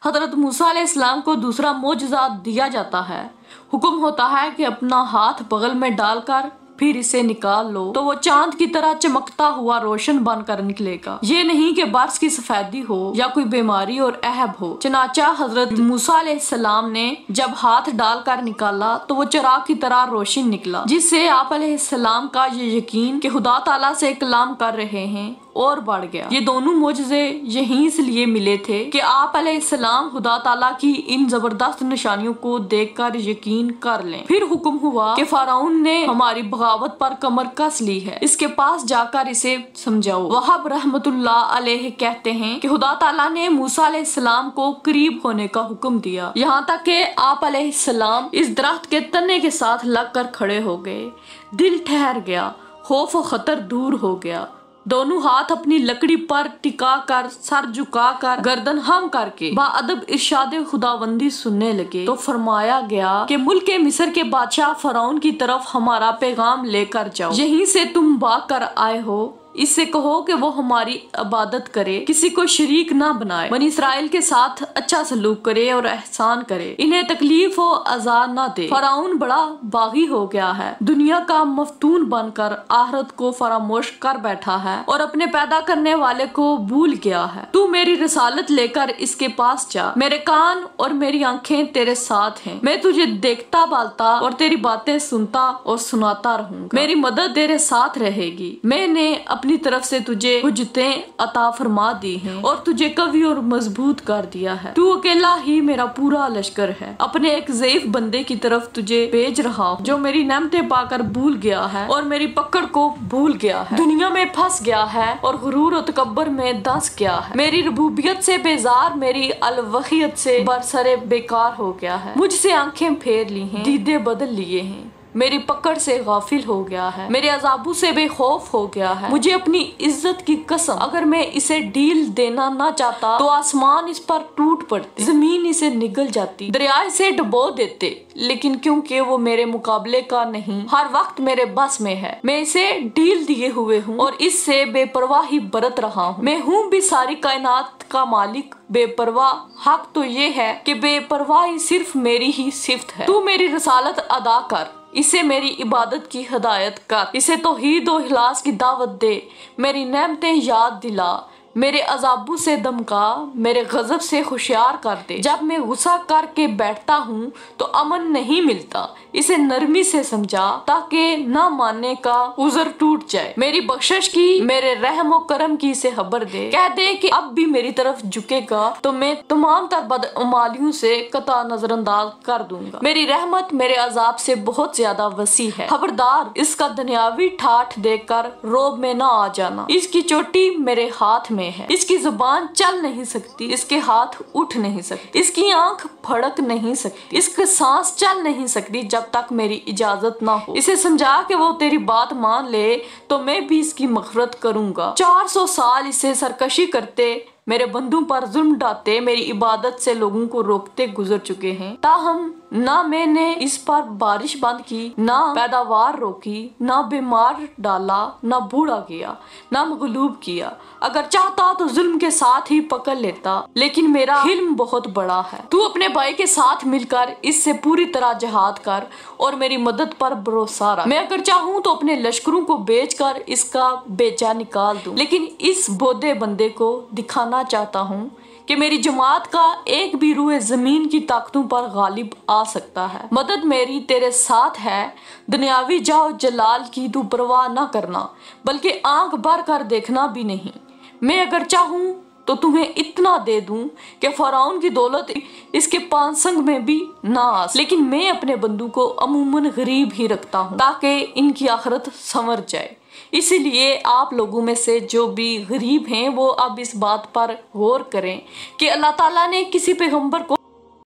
حضرت موسیٰ علیہ السلام کو دوسرا معجزہ دیا جاتا ہے۔ حکم ہوتا ہے کہ اپنا ہاتھ بغل میں ڈال کر پھر اسے نکال لو تو وہ چاند کی طرح چمکتا ہوا روشن بن کر نکلے گا۔ یہ نہیں کہ برس کی سفیدی ہو یا کوئی بیماری اور عیب ہو۔ چنانچہ حضرت موسیٰ علیہ السلام نے جب ہاتھ ڈال کر نکالا تو وہ چراغ کی طرح روشن نکلا، جس سے آپ علیہ السلام کا یہ یقین کہ خدا تعالیٰ سے کلام کر رہے ہیں اور بڑھ گیا۔ یہ دونوں معجزے یہیں اس لیے ملے تھے کہ آپ علیہ السلام خدا تعالیٰ کی ان زبردست نشانیوں کو دیکھ کر یقین کر لیں۔ پھر حکم ہوا کہ فرعون نے ہماری بغاوت پر کمر کس لی ہے، اس کے پاس جا کر اسے سمجھاؤ۔ وہب رحمت اللہ علیہ کہتے ہیں کہ خدا تعالیٰ نے موسیٰ علیہ السلام کو قریب ہونے کا حکم دیا، یہاں تک کہ آپ علیہ السلام اس درخت کے تنے کے ساتھ لگ کر کھڑے ہو گئے۔ دل ٹھہر گیا، خوف و خطر دور ہو گیا۔ دونوں ہاتھ اپنی لکڑی پر ٹکا کر، سر جھکا کر، گردن خم کر کے باادب ارشاد خداوندی سننے لگے تو فرمایا گیا کہ ملک مصر کے بادشاہ فرعون کی طرف ہمارا پیغام لے کر جاؤ، یہیں سے تم بھاگ کر آئے ہو، اس سے کہو کہ وہ ہماری عبادت کرے، کسی کو شریک نہ بنائے، بنی اسرائیل کے ساتھ اچھا سلوک کرے اور احسان کرے، انہیں تکلیف و اذى نہ دے۔ فرعون بڑا باغی ہو گیا ہے، دنیا کا مفتون بن کر آخرت کو فراموش کر بیٹھا ہے اور اپنے پیدا کرنے والے کو بھول گیا ہے۔ تو میری رسالت لے کر اس کے پاس جا، میرے کان اور میری آنکھیں تیرے ساتھ ہیں، میں تجھے دیکھتا بالتا اور تیری باتیں سنتا اور سناتا رہوں گا، میری مدد تیرے ساتھ رہے گی، میں نے اپنی طرف سے تجھے حجتیں عطا فرما دی ہیں اور تجھے قوی اور مضبوط کر دیا ہے، تو اکیلا ہی میرا پورا لشکر ہے، اپنے ایک ضعیف بندے کی طرف تجھے بھیج رہا ہوں جو میری نعمتیں پا کر بھول گیا ہے اور میری پکڑ کو بھول گیا ہے، دنیا میں پھنس گیا ہے اور غرور و تکبر میں دھنس گیا ہے، میری ربوبیت سے بیزار، میری الوہیت سے برسرے بیکار ہو گیا ہے، مجھ سے آنکھیں پھیر لی ہیں، دیدے بدل لیے ہیں، میری پکڑ سے غافل ہو گیا ہے، میرے عذابوں سے بے خوف ہو گیا ہے، مجھے اپنی عزت کی قسم اگر میں اسے ڈھیل دینا نہ چاہتا تو آسمان اس پر ٹوٹ پڑتے، زمین اسے نگل جاتی، دریا اسے ڈبو دیتے، لیکن کیونکہ وہ میرے مقابلے کا نہیں، ہر وقت میرے بس میں ہے، میں اسے ڈھیل دیے ہوئے ہوں اور اس سے بے پرواہی برت رہا ہوں، میں ہوں بھی ساری کائنات کا مالک بے پرواہ، حق تو یہ ہے کہ بے پرواہی صرف میری ہی صفت ہے، تو میری رسالت ادا کر، اسے میری عبادت کی ہدایت کر، اسے توحید و اخلاص کی دعوت دے، میری نعمتیں یاد دلا، میرے عذابوں سے دمکا، میرے غضب سے ہوشیار کر دے، جب میں غصہ کر کے بیٹھتا ہوں تو امن نہیں ملتا، اسے نرمی سے سمجھا تاکہ نہ ماننے کا عذر ٹوٹ جائے، میری بخشش کی، میرے رحم و کرم کی اسے خبر دے، کہہ دے کہ اب بھی میری طرف جھکے گا تو میں تمام تر بدعمالیوں سے قطع نظر انداز کر دوں گا، میری رحمت میرے عذاب سے بہت زیادہ وسیع ہے، خبردار اس کا دنیاوی ٹھاٹھ دیکھ کر روب میں نہ آ جانا، اس کی چوٹی میرے ہاتھ میں ہے، اس کی زبان چل نہیں سکتی، اس کے ہاتھ اٹھ نہیں سکتی، اس کی آنکھ پھڑک نہیں سکتی، اس کی سانس چل نہیں سکتی جب تک میری اجازت نہ ہو، اسے سمجھا کہ وہ تیری بات مان لے تو میں بھی اس کی مغفرت کروں گا، 400 سال اسے سرکشی کرتے، میرے بندوں پر ظلم ڈھاتے، میری عبادت سے لوگوں کو روکتے گزر چکے ہیں، تاہم نہ میں نے اس پر بارش بند کی، نہ پیداوار روکی، نہ بیمار ڈالا، نہ بوڑھا کیا، نہ مغلوب کیا، اگر چاہتا تو ظلم کے ساتھ ہی پکڑ لیتا، لیکن میرا حلم بہت بڑا ہے، تو اپنے بھائی کے ساتھ مل کر اس سے پوری طرح جہاد کر اور میری مدد پر بھروسہ رکھ، میں اگر چاہوں تو اپنے لشکروں کو بیچ کر اس کا بیچا نکال دوں، لیکن اس بودے بندے کو دکھانا چاہتا ہوں کہ میری جماعت کا ایک بھی روح زمین کی طاقتوں پر غالب آ سکتا ہے، مدد میری تیرے ساتھ ہے، دنیاوی جاؤ جلال کی تو پرواہ نہ کرنا، بلکہ آنکھ بھر کر دیکھنا بھی نہیں، میں اگر چاہوں تو تمہیں اتنا دے دوں کہ فرعون کی دولت اس کے پانسنگ میں بھی نہ آ سکے، لیکن میں اپنے بندوں کو عموماً غریب ہی رکھتا ہوں تاکہ ان کی آخرت سنور جائے، اسی لیے آپ لوگوں میں سے جو بھی غریب ہیں وہ اب اس بات پر غور کریں کہ اللہ تعالیٰ نے کسی پیغمبر کو